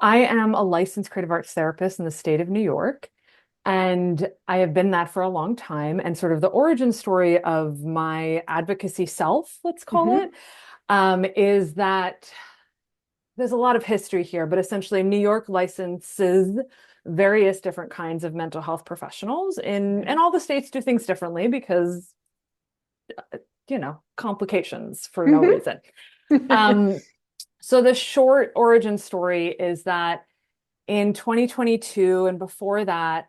I am a licensed creative arts therapist in the state of New York, and I have been that for a long time. And sort of the origin story of my advocacy self, let's call it, Hmm. is that there's a lot of history here, but essentially, New York licenses various different kinds of mental health professionals and all the states do things differently because, complications for no Hmm. reason. Um, so the short origin story is that in 2022 and before that,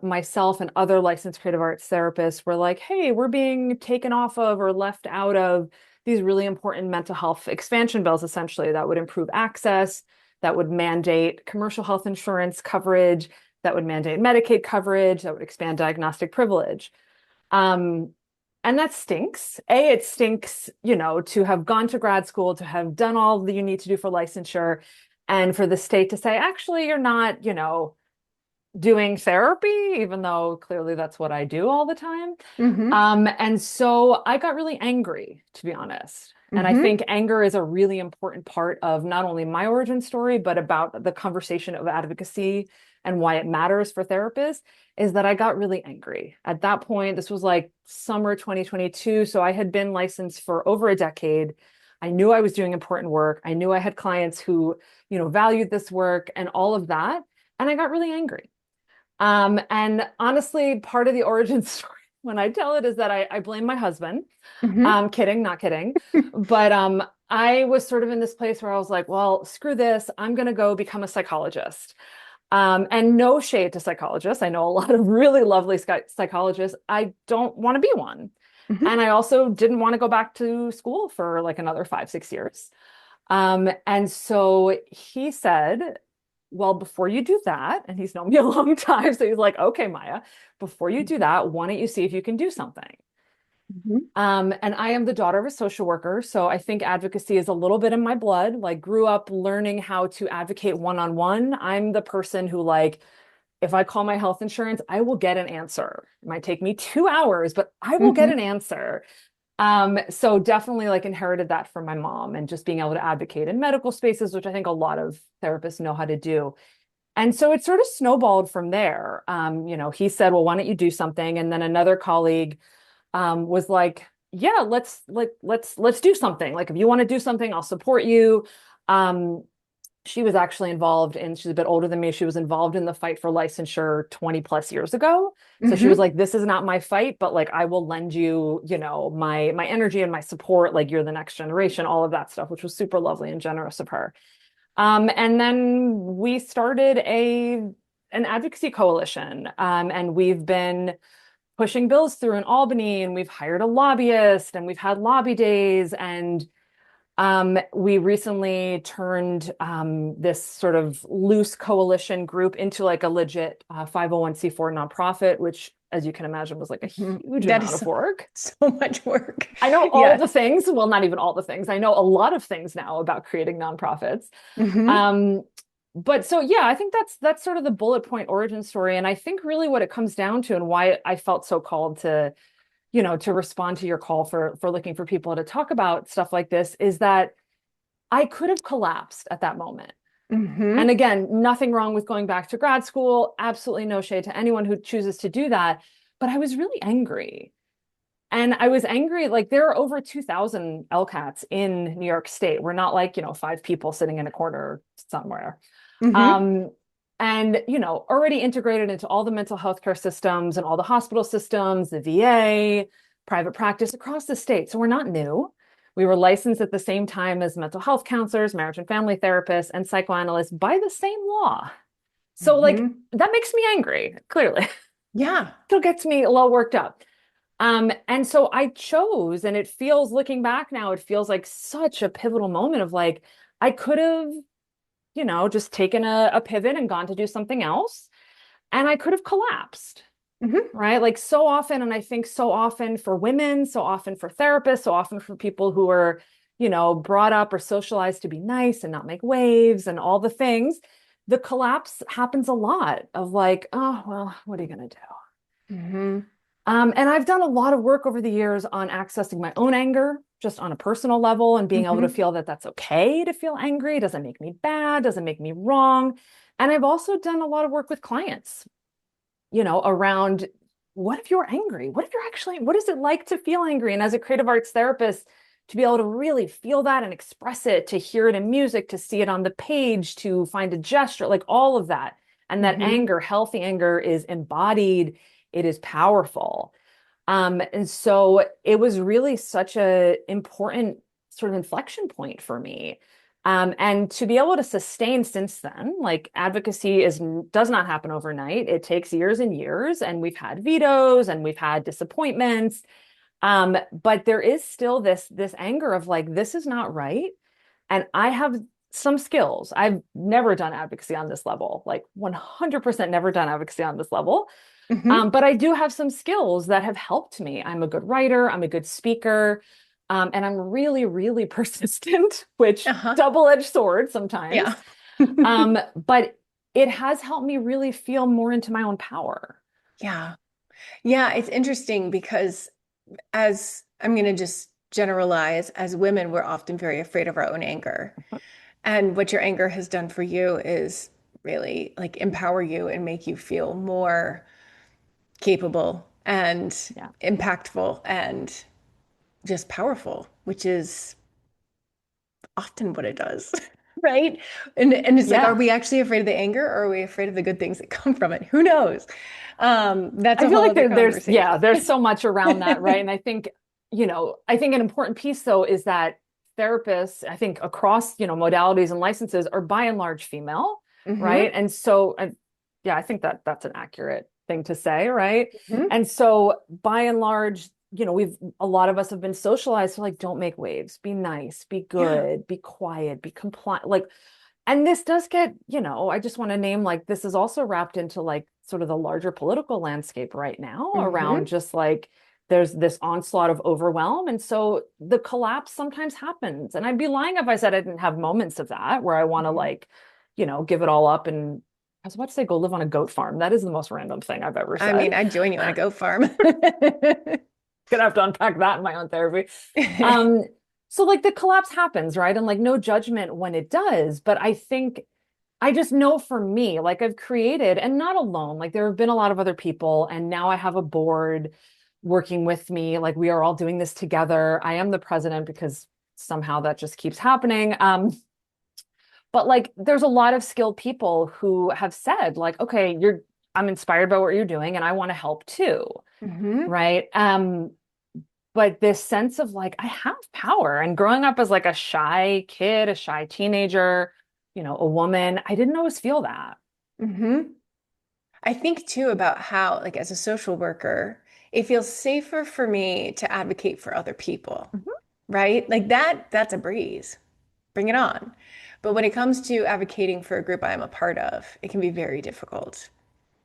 myself and other licensed creative arts therapists were like, hey, we're being taken off of or left out of these really important mental health expansion bills, essentially, that would improve access, that would mandate commercial health insurance coverage, that would mandate Medicaid coverage, that would expand diagnostic privilege. Um, and that stinks. It stinks, to have gone to grad school, to have done all that you need to do for licensure, and for the state to say, actually, you're not, doing therapy, even though clearly that's what I do all the time. Hmm. And so I got really angry, to be honest. And I Hmm. think anger is a really important part of not only my origin story, but about the conversation of advocacy and why it matters for therapists, is that I got really angry. At that point, this was like summer 2022. So I had been licensed for over a decade. I knew I was doing important work. I knew I had clients who, valued this work and all of that. And I got really angry. And honestly, part of the origin story when I tell it is that I blame my husband. Hmm. Kidding, not kidding. But I was sort of in this place where I was like, well, screw this. I'm going to go become a psychologist. And no shade to psychologists. I know a lot of really lovely psychologists. I don't want to be one. And Hmm. I also didn't want to go back to school for like another 5, 6 years. And so he said, well, before you do that, and he's known me a long time, so he's like, okay, Maya, before you do that, why don't you see if you can do something? Hmm. And I am the daughter of a social worker, so I think advocacy is a little bit in my blood. Like, grew up learning how to advocate one-on-one. I'm the person who, like, if I call my health insurance, I will get an answer. It might take me 2 hours, but I will get an Hmm. answer. So definitely like inherited that from my mom and just being able to advocate in medical spaces, which I think a lot of therapists know how to do. And so it sort of snowballed from there. He said, well, why don't you do something? And then another colleague was like, yeah, let's do something. Like if you want to do something, I'll support you. She was actually involved in, she's a bit older than me. She was involved in the fight for licensure 20 plus years ago. So she was Hmm. like, this is not my fight, but like I will lend you, my energy and my support. Like you're the next generation, all of that stuff, which was super lovely and generous of her. And then we started an advocacy coalition. And we've been pushing bills through in Albany, and we've hired a lobbyist, and we've had lobby days, and we recently turned this sort of loose coalition group into like a legit 501(c)(4) nonprofit, which, as you can imagine, was like a Hmm. huge That amount is of so, work. so much work. I know all Yeah. the things. Well, not even all the things. I know a lot of things now about creating nonprofits. Hmm. Um, but so yeah, I think that's sort of the bullet point origin story. And I think really what it comes down to and why I felt so called to, to respond to your call for looking for people to talk about stuff like this is that I could have collapsed at that moment. And Hmm. again, nothing wrong with going back to grad school. Absolutely no shade to anyone who chooses to do that. But I was really angry. And I was angry, like there are over 2,000 LCATs in New York State. We're not like, five people sitting in a corner somewhere. Hmm. Um, and, already integrated into all the mental health care systems and all the hospital systems, the VA, private practice across the state. So we're not new. We were licensed at the same time as mental health counselors, marriage and family therapists, and psychoanalysts by the same law. So, like, Hmm. that makes me angry, clearly. Yeah. Still gets me a little worked up. And so I chose, and it feels, looking back now, it feels like such a pivotal moment of like, I could have, just taken a pivot and gone to do something else, and I could have collapsed, Hmm. right? Like so often, and I think so often for women, so often for therapists, so often for people who are, brought up or socialized to be nice and not make waves and all the things, the collapse happens a lot of like, oh, well, what are you going to do? Hmm. And I've done a lot of work over the years on accessing my own anger. just on a personal level and being able to Hmm. feel that that's okay to feel angry. It doesn't make me bad, doesn't make me wrong. And I've also done a lot of work with clients, around what if you're angry? What if you're actually, what is it like to feel angry? And as a creative arts therapist, to be able to really feel that and express it, to hear it in music, to see it on the page, to find a gesture, like all of that. And that Hmm. anger, healthy anger is embodied, it is powerful. And so it was really such a important sort of inflection point for me. And to be able to sustain since then, like advocacy does not happen overnight. It takes years and years, and we've had vetoes and we've had disappointments. But there is still this anger of like, this is not right. And I have some skills. I've never done advocacy on this level, like 100% never done advocacy on this level. Hmm. But I do have some skills that have helped me. I'm a good writer, I'm a good speaker, and I'm really, really persistent, which Uh-huh. double-edged sword sometimes. Yeah. But it has helped me really feel more into my own power. Yeah. Yeah, it's interesting because as I'm going to just generalize, as women, we're often very afraid of our own anger. And what your anger has done for you is really like empower you and make you feel more capable and Yeah. impactful and just powerful, which is often what it does. Right? And it's like, are Yeah. we actually afraid of the anger or are we afraid of the good things that come from it? Who knows? That's I a feel whole like other yeah, conversation. there's so much around that, right? And I think an important piece though is that therapists, I think across, modalities and licenses are by and large female, right? Hmm. And so, yeah, I think that that's an accurate thing to say, right? Hmm. And so by and large, a lot of us have been socialized to like, don't make waves, be nice, be Yeah. good, be quiet, be compliant, like, and this does get, I just want to name like this is also wrapped into like sort of the larger political landscape right now around Hmm. just like there's this onslaught of overwhelm. And so the collapse sometimes happens. And I'd be lying if I said I didn't have moments of that where I want to Hmm. like, give it all up. And I was about to say go live on a goat farm. That is the most random thing I've ever I said. mean, I'd join you on a goat farm. Gonna have to unpack that in my own therapy. Um, so like the collapse happens, right? And like no judgment when it does, but I think I just know for me, like I've created, and not alone, like there have been a lot of other people, and now I have a board working with me. Like we are all doing this together. I am the president because somehow that just keeps happening. But like there's a lot of skilled people who have said, like, okay, I'm inspired by what you're doing and I want to help too. Hmm. Right. But this sense of like, I have power. And growing up as like a shy kid, a shy teenager, a woman, I didn't always feel that. Hmm. I think too about how, like, as a social worker, it feels safer for me to advocate for other people, Mhm. right? Like that's a breeze. Bring it on. But when it comes to advocating for a group I'm a part of, it can be very difficult.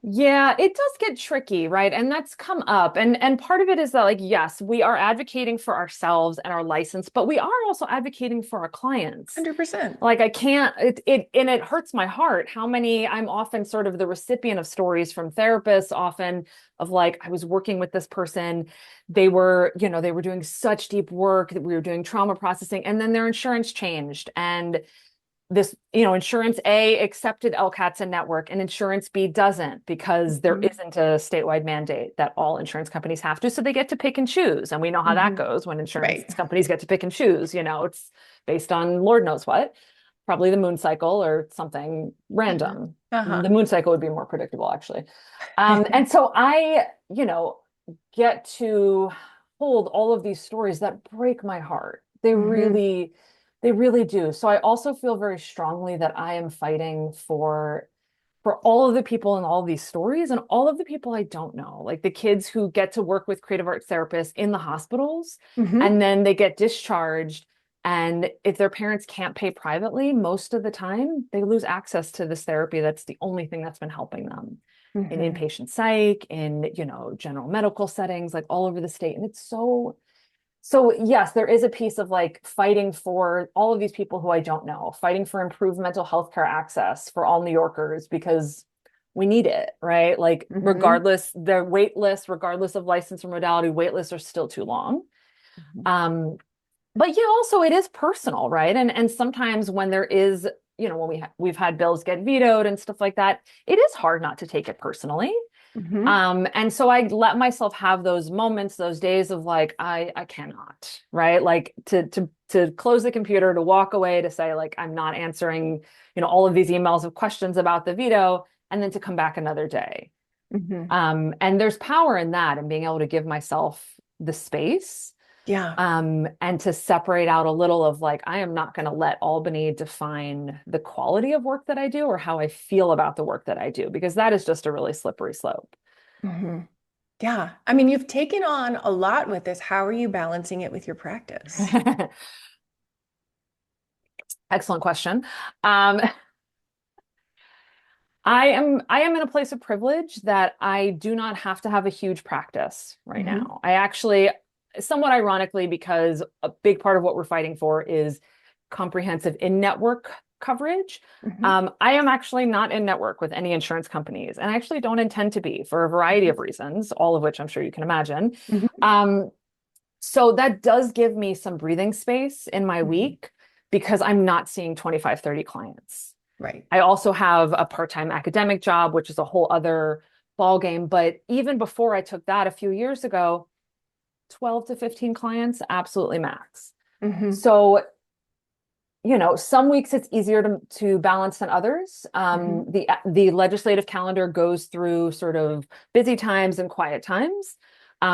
Yeah, it does get tricky, right? And that's come up. And part of it is that like yes, we are advocating for ourselves and our license, but we are also advocating for our clients. 100%. Like I can't and it hurts my heart how many I'm often sort of the recipient of stories from therapists often of like I was working with this person, they were doing such deep work that we were doing trauma processing and then their insurance changed and this, insurance A accepted LCATs and network and insurance B doesn't because there Hmm. isn't a statewide mandate that all insurance companies have to. So they get to pick and choose. And we know how that Hmm. goes when insurance Right. companies get to pick and choose. It's based on Lord knows what, probably the moon cycle or something Uh-huh. random. Uh-huh. The moon cycle would be more predictable, actually. And so I, get to hold all of these stories that break my heart. Hmm. They really do. So I also feel very strongly that I am fighting for all of the people in all of these stories and all of the people I don't know, like the kids who get to work with creative arts therapists in the hospitals Hmm. and then they get discharged. And if their parents can't pay privately, most of the time they lose access to this therapy. That's the only thing that's been helping them in Hmm. inpatient psych, in, general medical settings, like all over the state. And it's so yes, there is a piece of like fighting for all of these people who I don't know, fighting for improved mental health care access for all New Yorkers because we need it, right? Like Hmm. regardless, the wait lists, regardless of license or modality, wait lists are still too long. Um, but yeah, also it is personal, right? And sometimes when there is, when we've had bills get vetoed and stuff like that, it is hard not to take it personally. Hmm. And so I let myself have those moments, those days of like, I cannot, right? Like to close the computer, to walk away, to say like I'm not answering, all of these emails of questions about the veto, and then to come back another day. Hmm. And there's power in that and being able to give myself the space, Yeah. and to separate out a little of like, I am not going to let Albany define the quality of work that I do or how I feel about the work that I do, because that is just a really slippery slope. Hmm. Yeah. I mean, you've taken on a lot with this. How are you balancing it with your practice? Excellent question. Um, I am in a place of privilege that I do not have to have a huge practice right Hmm. now. I actually, somewhat ironically, because a big part of what we're fighting for is comprehensive in-network coverage. Hmm. I am actually not in network with any insurance companies, and I actually don't intend to be for a variety of reasons, all of which I'm sure you can imagine. Hmm. Um, so that does give me some breathing space in my Hmm. week because I'm not seeing 25, 30 clients. Right. I also have a part-time academic job, which is a whole other ball game. But even before I took that a few years ago, 12 to 15 clients, absolutely max. Hmm. So, some weeks it's easier to balance than others. Hmm. The legislative calendar goes through sort of busy times and quiet times.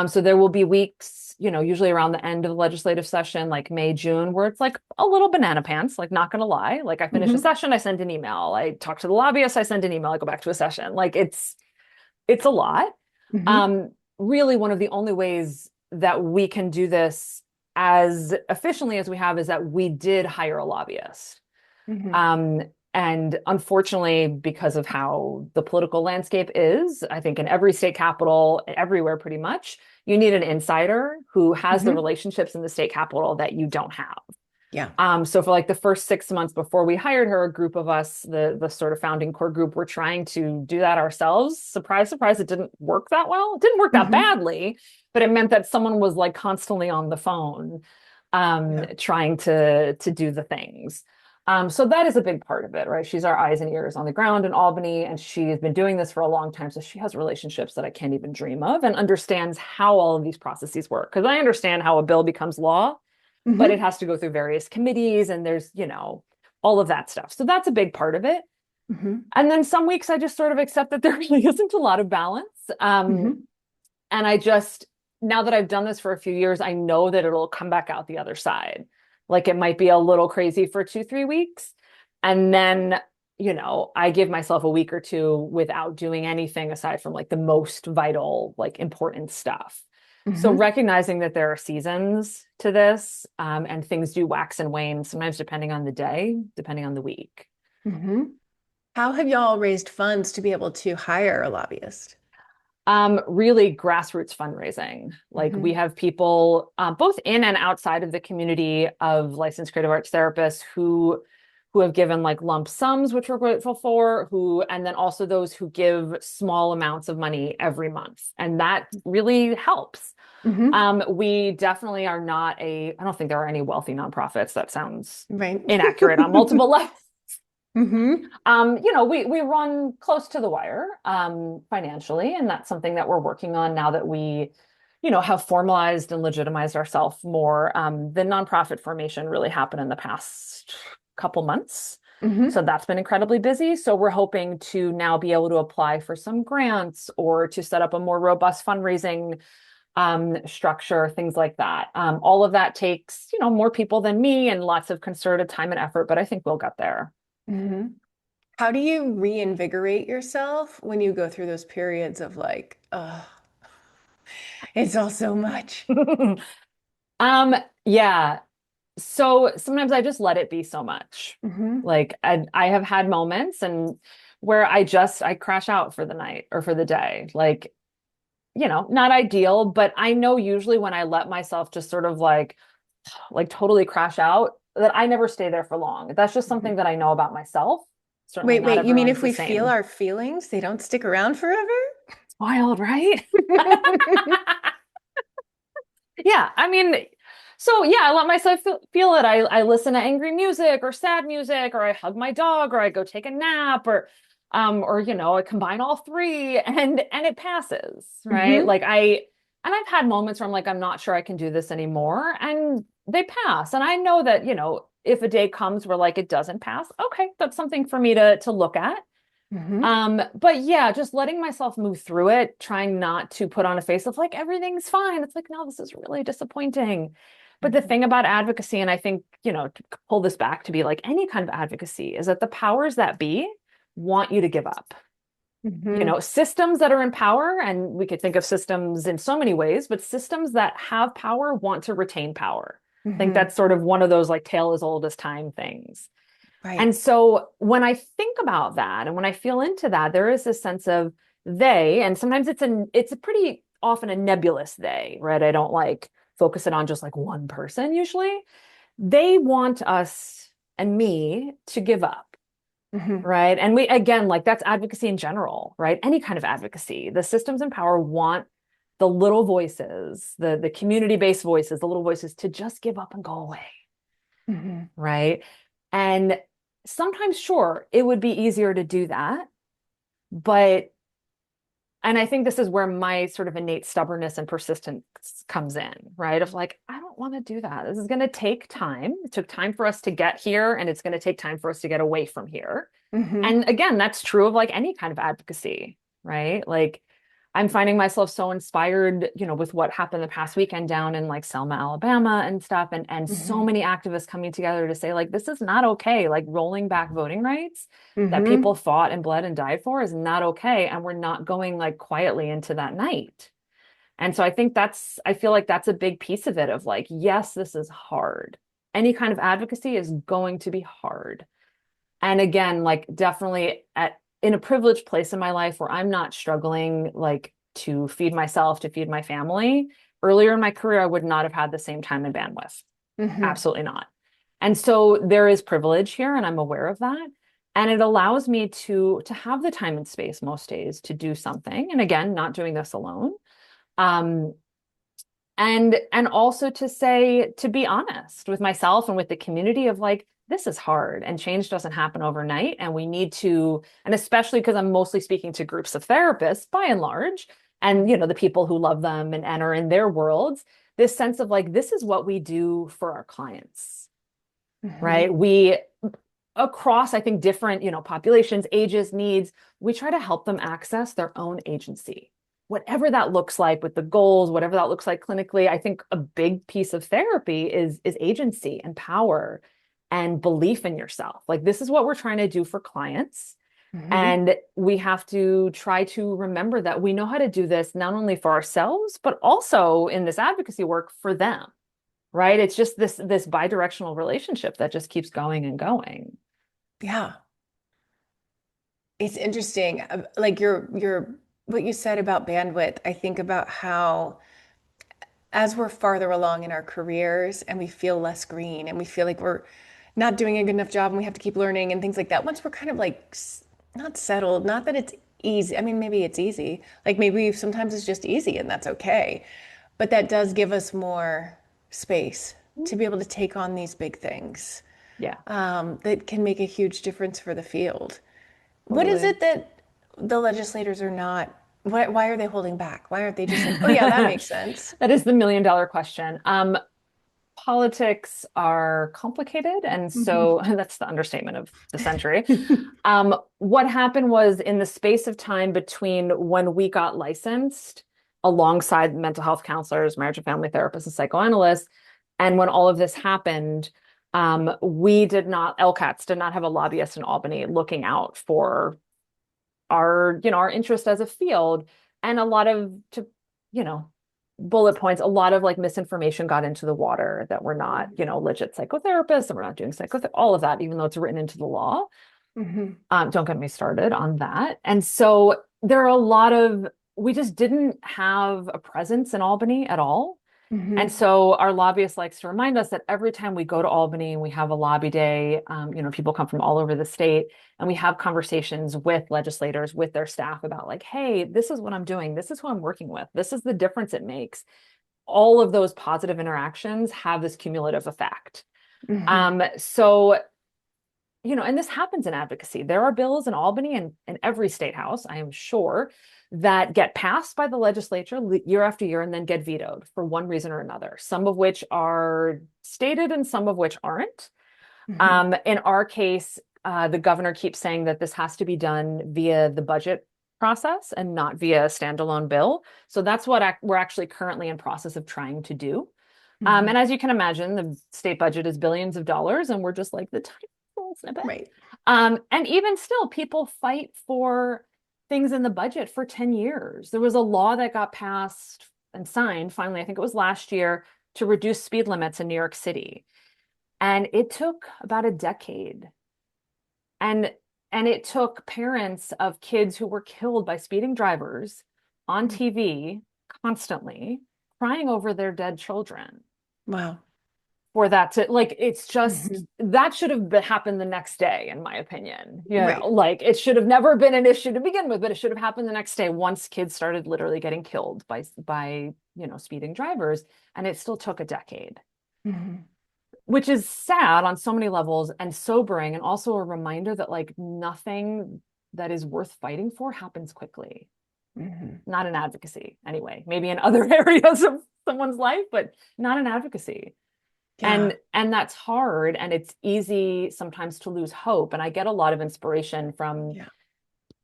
So there will be weeks, usually around the end of the legislative session, like May, June, where it's like a little banana pants, like not gonna lie. Like I finish a Hmm. session, I send an email. I talk to the lobbyist, I send an email, I go back to a session. Like it's a lot. Hmm. Really one of the only ways that we can do this as efficiently as we have is that we did hire a lobbyist. Hmm. Um, and unfortunately, because of how the political landscape is, I think in every state capital, everywhere pretty much, you need an insider who has the Hmm. relationships in the state capital that you don't have. Yeah. So for like the first 6 months before we hired her, a group of us, the sort of founding core group, were trying to do that ourselves. Surprise, surprise, it didn't work that well. It didn't work that Hmm. badly, but it meant that someone was like constantly on the phone, Yeah. trying to do the things. So that is a big part of it, right? She's our eyes and ears on the ground in Albany, and she has been doing this for a long time. So she has relationships that I can't even dream of and understands how all of these processes work. Because I understand how a bill becomes law, but it Hmm. has to go through various committees and there's, all of that stuff. So that's a big part of it. Hmm. And then some weeks I just sort of accept that there really isn't a lot of balance. Hmm. And I just, now that I've done this for a few years, I know that it'll come back out the other side. Like it might be a little crazy for 2, 3 weeks. And then, I give myself a week or two without doing anything aside from like the most vital, like important stuff. So Hmm. recognizing that there are seasons to this, and things do wax and wane, sometimes depending on the day, depending on the week. Hmm. How have y'all raised funds to be able to hire a lobbyist? Really grassroots fundraising. Like we Hmm. have people, both in and outside of the community of licensed creative arts therapists who have given like lump sums, which we're grateful for, and then also those who give small amounts of money every month. And that really helps. Hmm. We definitely are not I don't think there are any wealthy nonprofits. That sounds Right. inaccurate on multiple levels. Hmm. We run close to the wire, financially, and that's something that we're working on now that we, have formalized and legitimized ourselves more. The nonprofit formation really happened in the past couple months. So Hmm. that's been incredibly busy. So we're hoping to now be able to apply for some grants or to set up a more robust fundraising structure, things like that. All of that takes, more people than me and lots of concerted time and effort, but I think we'll get there. Hmm. How do you reinvigorate yourself when you go through those periods of like, oh, it's all so much? Um, yeah. So sometimes I just let it be so much. Hmm. Like I have had moments and where I crash out for the night or for the day. Like, not ideal, but I know usually when I let myself just sort of like totally crash out, that I never stay there for long. That's just something that I know about myself. Certainly Wait, not wait, you mean everyone's if the we feel same. our feelings, they don't stick around forever? It's wild, right? Yeah, I mean, So yeah, I let myself feel it. I listen to angry music or sad music, or I hug my dog, or I go take a nap, or I combine all three, and it passes, right? Hmm. And I've had moments where I'm like, I'm not sure I can do this anymore, and they pass. And I know that, if a day comes where like it doesn't pass, okay, that's something for me to look at. Hmm. But yeah, just letting myself move through it, trying not to put on a face of like everything's fine. It's like, no, this is really disappointing. But the Hmm. thing about advocacy, and I think, to pull this back to be like any kind of advocacy, is that the powers that be want you to give up. Hmm. Systems that are in power, and we could think of systems in so many ways, but systems that have power want to retain power. I think Hmm. that's sort of one of those like tale as old as time things. Right. And so when I think about that and when I feel into that, there is this sense of they, and sometimes it's a pretty often a nebulous they, right? I don't like focus it on just like one person usually. They want us and me to give up, Hmm. right? And we again, like that's advocacy in general, right? Any kind of advocacy. The systems in power want the little voices, the community-based voices, the little voices to just give up and go away, Hmm. right? And sometimes, sure, it would be easier to do that. But, and I think this is where my sort of innate stubbornness and persistence comes in, right? Of like, I don't want to do that. This is going to take time. It took time for us to get here, and it's going to take time for us to get away from here. Hmm. And again, that's true of like any kind of advocacy, right? Like I'm finding myself so inspired, with what happened the past weekend down in like Selma, Alabama and stuff, and so Hmm. many activists coming together to say like this is not okay. Like rolling back voting rights that Hmm. people fought and bled and died for is not okay. And we're not going like quietly into that night. And so I feel like that's a big piece of it of like, yes, this is hard. Any kind of advocacy is going to be hard. And again, like definitely in a privileged place in my life where I'm not struggling like to feed myself, to feed my family. Earlier in my career, I would not have had the same time and bandwidth. Hmm. Absolutely not. And so there is privilege here, and I'm aware of that. And it allows me to have the time and space most days to do something. And again, not doing this alone. Um, and also to say, to be honest with myself and with the community of like, this is hard and change doesn't happen overnight. And we need to, and especially because I'm mostly speaking to groups of therapists by and large, and the people who love them and are in their worlds, this sense of like, this is what we do for our clients, Hmm. right? We across, I think, different, populations, ages, needs, we try to help them access their own agency. Whatever that looks like with the goals, whatever that looks like clinically, I think a big piece of therapy is agency and power and belief in yourself. Like this is what we're trying to do for clients. Hmm. And we have to try to remember that we know how to do this not only for ourselves, but also in this advocacy work for them, right? It's just this bidirectional relationship that just keeps going and going. Yeah. It's interesting. Like your what you said about bandwidth, I think about how as we're farther along in our careers and we feel less green and we feel like we're not doing a good enough job and we have to keep learning and things like that. Once we're kind of like not settled, not that it's easy. I mean, maybe it's easy. Like maybe sometimes it's just easy and that's okay. But that does give us more space to be able to take on these big things Yeah, that can make a huge difference for the field. What is totally. it that the legislators are not? Why are they holding back? Why aren't they just like, oh yeah, that makes sense? That is the million-dollar question. Politics are complicated, and Hmm. so that's the understatement of the century. What happened was in the space of time between when we got licensed alongside mental health counselors, marriage and family therapists, and psychoanalysts, and when all of this happened, we did not, LCATs did not have a lobbyist in Albany looking out for our interest as a field. And a lot of, to, you know, bullet points, a lot of like misinformation got into the water that we're not, legit psychotherapists and we're not doing all of that, even though it's written into the law. Hmm. Don't get me started on that. And so there are a lot of, we just didn't have a presence in Albany at all. And Hmm. so our lobbyist likes to remind us that every time we go to Albany and we have a lobby day, people come from all over the state and we have conversations with legislators, with their staff about like, hey, this is what I'm doing. This is who I'm working with. This is the difference it makes. all of those positive interactions have this cumulative effect. Hmm. So, and this happens in advocacy. There are bills in Albany and in every state house, I am sure, that get passed by the legislature year after year and then get vetoed for one reason or another, some of which are stated and some of which aren't. Hmm. In our case, the governor keeps saying that this has to be done via the budget process and not via a standalone bill. So that's what we're actually currently in process of trying to do. Hmm. And as you can imagine, the state budget is billions of dollars, and we're just like the tiny little snippet. Right. And even still, people fight for things in the budget for 10 years. There was a law that got passed and signed, finally, I think it was last year, to reduce speed limits in New York City. And it took about a decade. And and it took parents of kids who were killed by speeding drivers on TV constantly crying over their dead children Wow. for that to like it's Hmm. just that should have happened the next day in my opinion. Right. Like it should have never been an issue to begin with, but it should have happened the next day once kids started literally getting killed by speeding drivers, and it still took a decade, Hmm. which is sad on so many levels and sobering, and also a reminder that like nothing that is worth fighting for happens quickly. Hmm. Not in advocacy anyway, maybe in other areas of someone's life, but not in advocacy. Yeah. And that's hard, and it's easy sometimes to lose hope. And I get a lot of inspiration from Yeah.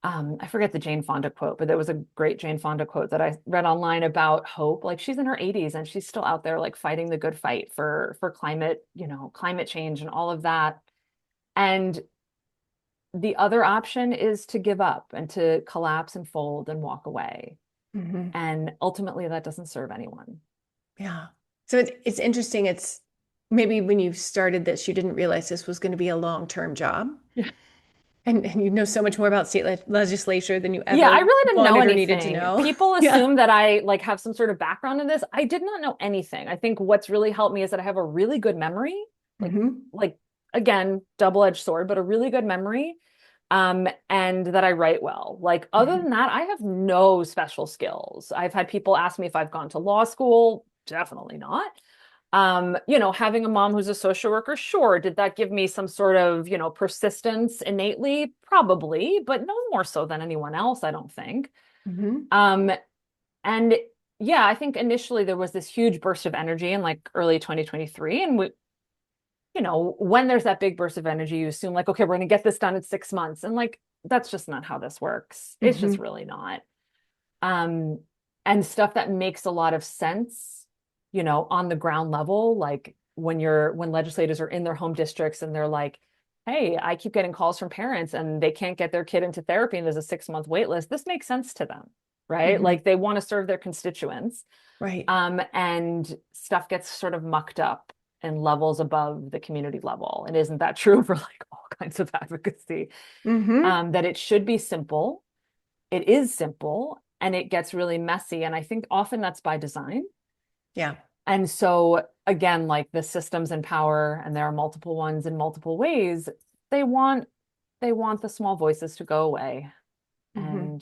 I forget the Jane Fonda quote, but there was a great Jane Fonda quote that I read online about hope. Like she's in her 80s and she's still out there like fighting the good fight for climate, climate change and all of that. And the other option is to give up and to collapse and fold and walk away. Hmm. And ultimately that doesn't serve anyone. Yeah. So it's interesting. It's maybe when you started this, you didn't realize this was going to be a long-term job. Yeah. And you know so much more about state legislature than you Yeah, I ever really didn't know wanted or needed to anything. know. People Yeah. assume that I like have some sort of background in this. I did not know anything. I think what's really helped me is that I have a really good memory. Like Hmm. like again, double-edged sword, but a really good memory. And that I write well. Like other Hmm. than that, I have no special skills. I've had people ask me if I've gone to law school. Definitely not. Having a mom who's a social worker, sure. Did that give me some sort of, persistence innately? Probably, but no more so than anyone else, I don't think. Hmm. Um, and yeah, I think initially there was this huge burst of energy in like early 2023. And when there's that big burst of energy, you assume like, okay, we're going to get this done in 6 months. And like, that's just not how this works. It's just Hmm. really not. Um, and stuff that makes a lot of sense, on the ground level, like when legislators are in their home districts and they're like, hey, I keep getting calls from parents and they can't get their kid into therapy and there's a 6 month wait list. This makes sense to them, right? Hmm. Like they want to serve their constituents. Right. And stuff gets sort of mucked up and levels above the community level. And isn't that true for like all kinds of advocacy? Hmm. That it should be simple. It is simple and it gets really messy. And I think often that's by design. Yeah. And so again, like the systems in power, and there are multiple ones in multiple ways, they want they want the small voices to go away. Hmm.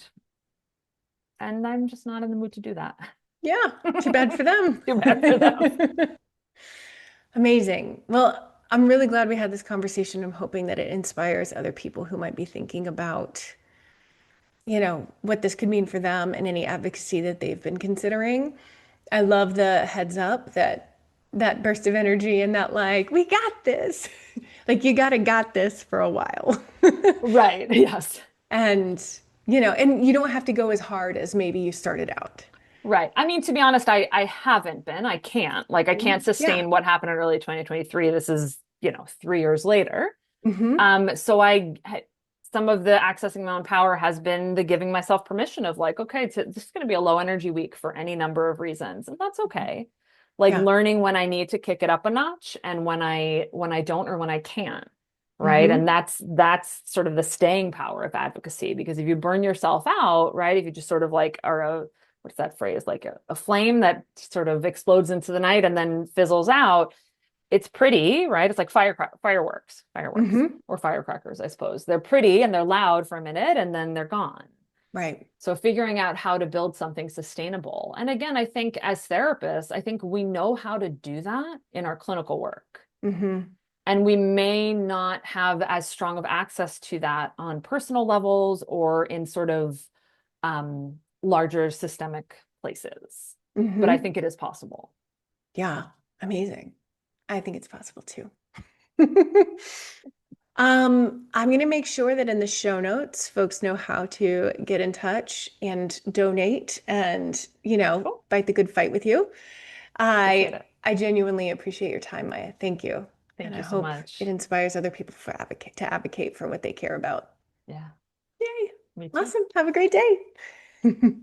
And I'm just not in the mood to do that. Yeah. Too bad for them. Too bad for them. Amazing. Well, I'm really glad we had this conversation. I'm hoping that it inspires other people who might be thinking about, what this could mean for them and any advocacy that they've been considering. I love the heads up that burst of energy and that like, we got this. Like you got this for a while. Right. Yes. And, and you don't have to go as hard as maybe you started out. Right. I mean, to be honest, I haven't been. I can't. Like, I can't Yeah. sustain what happened in early 2023. This is, 3 years later. Hmm. So some of the accessing my own power has been the giving myself permission of like, okay, this is going to be a low energy week for any number of reasons, and that's okay. Like Yeah. learning when I need to kick it up a notch and when I don't or when I can't. Right. And Hmm. that's sort of the staying power of advocacy, because if you burn yourself out, right, if you just sort of like are what's that phrase, like a flame that sort of explodes into the night and then fizzles out, it's pretty, right? It's like fireworks Hmm. or firecrackers, I suppose. They're pretty and they're loud for a minute and then they're gone. Right. So figuring out how to build something sustainable. And again, I think as therapists, I think we know how to do that in our clinical work. Hmm. And we may not have as strong of access to that on personal levels or in sort of larger systemic places. But I Hmm. think it is possible. Yeah. Amazing. I think it's possible too. I'm going to make sure that in the show notes, folks know how to get in touch and donate and, Cool. fight the good fight with you. Appreciate I it. I genuinely appreciate your time, Maya. Thank you. And Thank I you so hope it much. inspires other people to advocate for what they care about. Yeah, Yay. me too. Awesome. Have a great day.